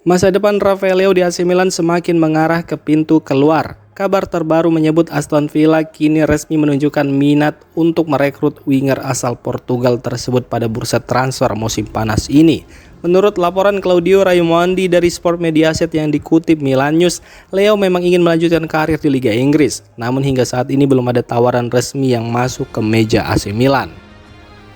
Masa depan Rafael Leao di AC Milan semakin mengarah ke pintu keluar. Kabar terbaru menyebut Aston Villa kini resmi menunjukkan minat untuk merekrut winger asal Portugal tersebut pada bursa transfer musim panas ini. Menurut laporan Claudio Raimondi dari Sport Mediaset yang dikutip Milan News, Leao memang ingin melanjutkan karir di Liga Inggris. Namun hingga saat ini belum ada tawaran resmi yang masuk ke meja AC Milan.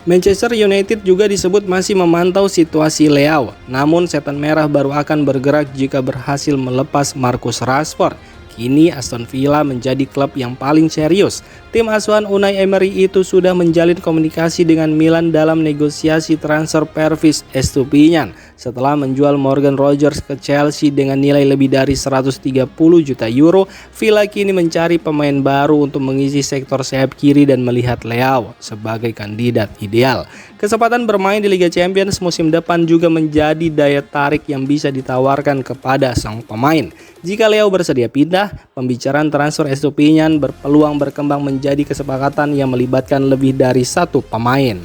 Manchester United juga disebut masih memantau situasi Leao, namun setan merah baru akan bergerak jika berhasil melepas Marcus Rashford. Kini Aston Villa menjadi klub yang paling serius. Tim asuhan Unai Emery itu sudah menjalin komunikasi dengan Milan dalam negosiasi transfer Pervis Estupiñán. Setelah menjual Morgan Rogers ke Chelsea dengan nilai lebih dari 130 juta euro, Villa kini mencari pemain baru untuk mengisi sektor sayap kiri dan melihat Leao sebagai kandidat ideal. Kesempatan bermain di Liga Champions musim depan juga menjadi daya tarik yang bisa ditawarkan kepada sang pemain. Jika Leao bersedia pindah, pembicaraan transfer Estupiñán berpeluang berkembang menjadi kesepakatan yang melibatkan lebih dari satu pemain.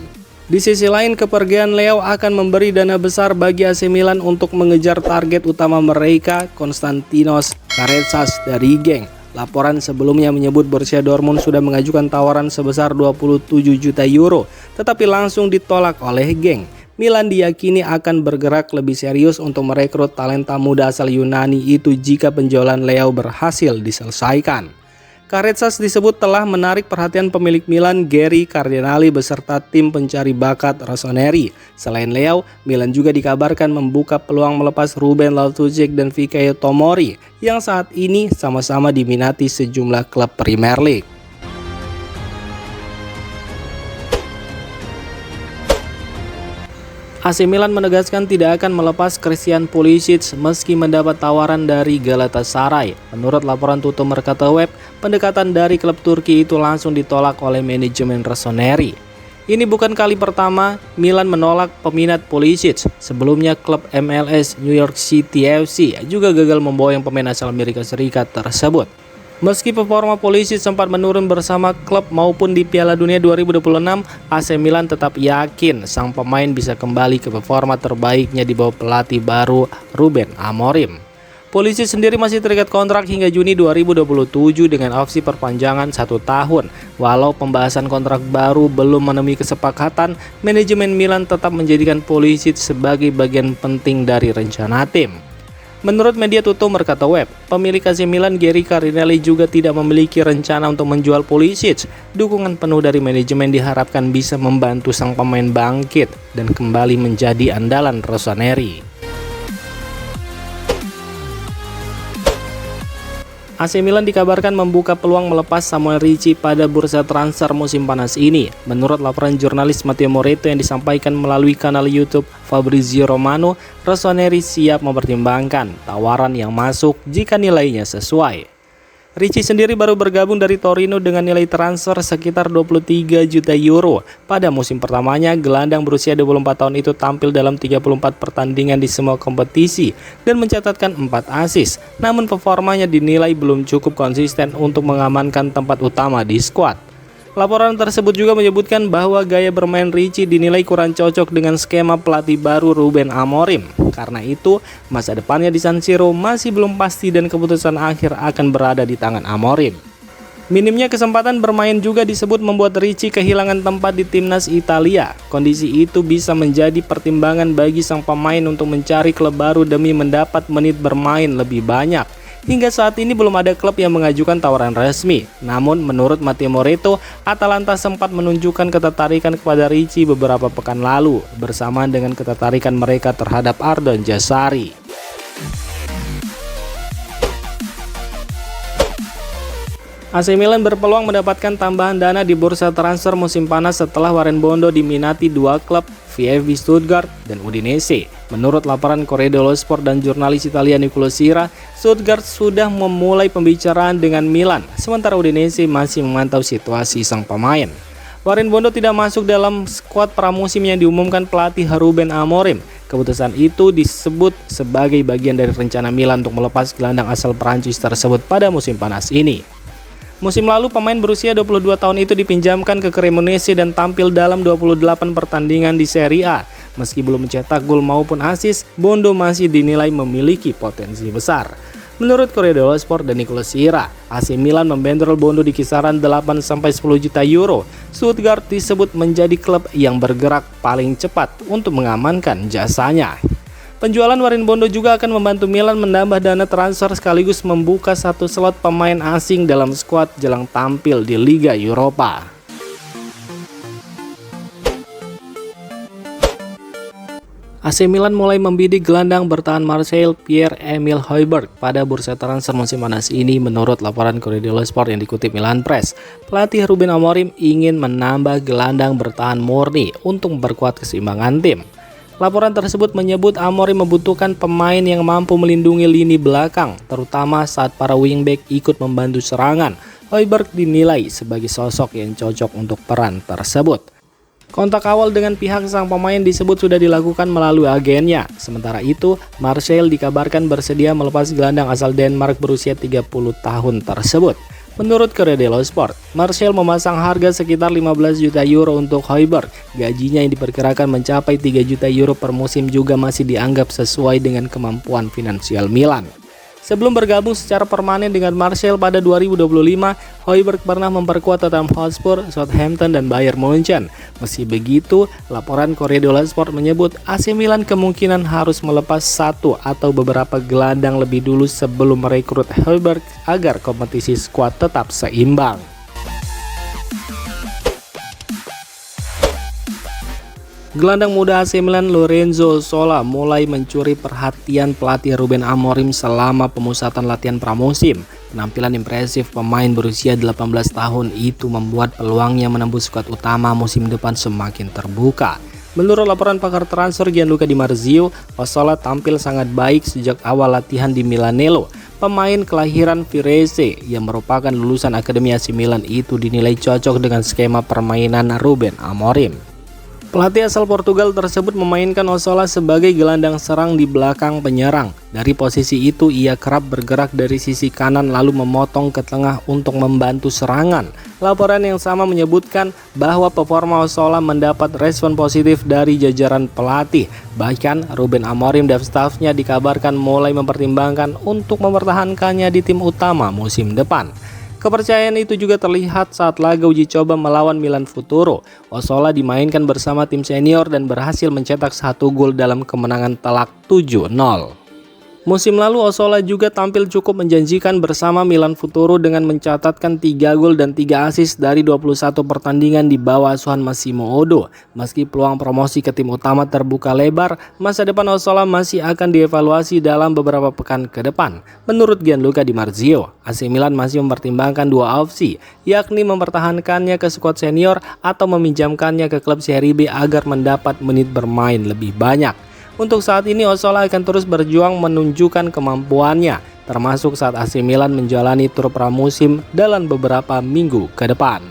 Di sisi lain, kepergian Leao akan memberi dana besar bagi AC Milan untuk mengejar target utama mereka, Konstantinos Karetzas dari Genk. Laporan sebelumnya menyebut Borussia Dortmund sudah mengajukan tawaran sebesar 27 juta euro, tetapi langsung ditolak oleh Genk. Milan diyakini akan bergerak lebih serius untuk merekrut talenta muda asal Yunani itu jika penjualan Leao berhasil diselesaikan. Karetzas disebut telah menarik perhatian pemilik Milan Gary Cardinali beserta tim pencari bakat Rossoneri. Selain Leao, Milan juga dikabarkan membuka peluang melepas Ruben Loftus-Cheek dan Fikayo Tomori yang saat ini sama-sama diminati sejumlah klub Premier League. AC Milan menegaskan tidak akan melepas Christian Pulisic meski mendapat tawaran dari Galatasaray. Menurut laporan Tutto Mercato Web, pendekatan dari klub Turki itu langsung ditolak oleh manajemen Rossoneri. Ini bukan kali pertama Milan menolak peminat Pulisic. Sebelumnya klub MLS New York City FC juga gagal memboyong pemain asal Amerika Serikat tersebut. Meski performa Pulisic sempat menurun bersama klub maupun di Piala Dunia 2026, AC Milan tetap yakin sang pemain bisa kembali ke performa terbaiknya di bawah pelatih baru Ruben Amorim. Pulisic sendiri masih terikat kontrak hingga Juni 2027 dengan opsi perpanjangan 1 tahun. Walau pembahasan kontrak baru belum menemui kesepakatan, manajemen Milan tetap menjadikan Pulisic sebagai bagian penting dari rencana tim. Menurut media Tutto Mercato Web, pemilik AC Milan Gary Cardinali juga tidak memiliki rencana untuk menjual Pulisic. Dukungan penuh dari manajemen diharapkan bisa membantu sang pemain bangkit dan kembali menjadi andalan Rossoneri. AC Milan dikabarkan membuka peluang melepas Samuel Ricci pada bursa transfer musim panas ini. Menurut laporan jurnalis Matteo Moretto yang disampaikan melalui kanal YouTube Fabrizio Romano, Rossoneri siap mempertimbangkan tawaran yang masuk jika nilainya sesuai. Ricci sendiri baru bergabung dari Torino dengan nilai transfer sekitar 23 juta euro. Pada musim pertamanya, gelandang berusia 24 tahun itu tampil dalam 34 pertandingan di semua kompetisi dan mencatatkan 4 assist. Namun performanya dinilai belum cukup konsisten untuk mengamankan tempat utama di skuad. Laporan tersebut juga menyebutkan bahwa gaya bermain Ricci dinilai kurang cocok dengan skema pelatih baru Ruben Amorim. Karena itu, masa depannya di San Siro masih belum pasti dan keputusan akhir akan berada di tangan Amorim. Minimnya kesempatan bermain juga disebut membuat Ricci kehilangan tempat di timnas Italia. Kondisi itu bisa menjadi pertimbangan bagi sang pemain untuk mencari klub baru demi mendapat menit bermain lebih banyak. Hingga saat ini belum ada klub yang mengajukan tawaran resmi. Namun menurut Matteo Moretto, Atalanta sempat menunjukkan ketertarikan kepada Ricci beberapa pekan lalu bersamaan dengan ketertarikan mereka terhadap Ardon Jazari. AC Milan berpeluang mendapatkan tambahan dana di bursa transfer musim panas setelah Warren Bondo diminati dua klub, VfB Stuttgart dan Udinese. Menurut laporan Corriere dello Sport dan jurnalis Italia Nicolo Sira, Stuttgart sudah memulai pembicaraan dengan Milan, sementara Udinese masih memantau situasi sang pemain. Warren Bondo tidak masuk dalam skuad pramusim yang diumumkan pelatih Ruben Amorim. Keputusan itu disebut sebagai bagian dari rencana Milan untuk melepas gelandang asal Prancis tersebut pada musim panas ini. Musim lalu pemain berusia 22 tahun itu dipinjamkan ke Cremonese dan tampil dalam 28 pertandingan di Serie A. Meski belum mencetak gol maupun assist, Bondo masih dinilai memiliki potensi besar. Menurut Corriere dello Sport dan Nicola Sierra, AC Milan membandrol Bondo di kisaran 8-10 juta euro. Stuttgart disebut menjadi klub yang bergerak paling cepat untuk mengamankan jasanya. Penjualan Warren Bondo juga akan membantu Milan menambah dana transfer sekaligus membuka satu slot pemain asing dalam skuad jelang tampil di Liga Eropa. AC Milan mulai membidik gelandang bertahan Marseille Pierre-Emile Højbjerg pada bursa transfer musim panas ini. Menurut laporan Corriere dello Sport yang dikutip Milan Press, pelatih Ruben Amorim ingin menambah gelandang bertahan murni untuk memperkuat keseimbangan tim. Laporan tersebut menyebut Amorim membutuhkan pemain yang mampu melindungi lini belakang, terutama saat para wingback ikut membantu serangan. Højbjerg dinilai sebagai sosok yang cocok untuk peran tersebut. Kontak awal dengan pihak sang pemain disebut sudah dilakukan melalui agennya. Sementara itu, Marseille dikabarkan bersedia melepas gelandang asal Denmark berusia 30 tahun tersebut. Menurut Corriere dello Sport, Marseille memasang harga sekitar 15 juta euro untuk Højbjerg. Gajinya yang diperkirakan mencapai 3 juta euro per musim juga masih dianggap sesuai dengan kemampuan finansial Milan. Sebelum bergabung secara permanen dengan Marseille pada 2025, Højbjerg pernah memperkuat Tottenham Hotspur, Southampton, dan Bayern Munchen. Meski begitu, laporan Corriere dello Sport menyebut AC Milan kemungkinan harus melepas satu atau beberapa gelandang lebih dulu sebelum merekrut Højbjerg agar kompetisi skuad tetap seimbang. Gelandang muda AC Milan Lorenzo Zola mulai mencuri perhatian pelatih Ruben Amorim selama pemusatan latihan pramusim. Penampilan impresif pemain berusia 18 tahun itu membuat peluangnya menembus skuad utama musim depan semakin terbuka. Menurut laporan pakar transfer Gianluca Di Marzio, Zola tampil sangat baik sejak awal latihan di Milanello. Pemain kelahiran Firenze yang merupakan lulusan Akademi AC Milan itu dinilai cocok dengan skema permainan Ruben Amorim. Pelatih asal Portugal tersebut memainkan Zola sebagai gelandang serang di belakang penyerang. Dari posisi itu ia kerap bergerak dari sisi kanan lalu memotong ke tengah untuk membantu serangan. Laporan yang sama menyebutkan bahwa performa Zola mendapat respon positif dari jajaran pelatih. Bahkan Ruben Amorim dan stafnya dikabarkan mulai mempertimbangkan untuk mempertahankannya di tim utama musim depan. Kepercayaan itu juga terlihat saat laga uji coba melawan Milan Futuro. Zola dimainkan bersama tim senior dan berhasil mencetak 1 gol dalam kemenangan telak 7-0. Musim lalu Zola juga tampil cukup menjanjikan bersama Milan Futuro dengan mencatatkan 3 gol dan 3 assist dari 21 pertandingan di bawah asuhan Massimo Odo. Meski peluang promosi ke tim utama terbuka lebar, masa depan Zola masih akan dievaluasi dalam beberapa pekan ke depan. Menurut Gianluca Di Marzio, AC Milan masih mempertimbangkan 2 opsi, yakni mempertahankannya ke skuad senior atau meminjamkannya ke klub Serie B agar mendapat menit bermain lebih banyak. Untuk saat ini Zola akan terus berjuang menunjukkan kemampuannya, termasuk saat AC Milan menjalani tur pramusim dalam beberapa minggu ke depan.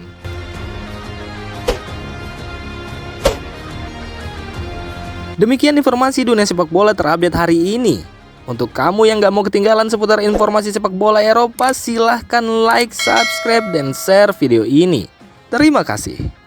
Demikian informasi dunia sepak bola terupdate hari ini. Untuk kamu yang gak mau ketinggalan seputar informasi sepak bola Eropa, silahkan like, subscribe, dan share video ini. Terima kasih.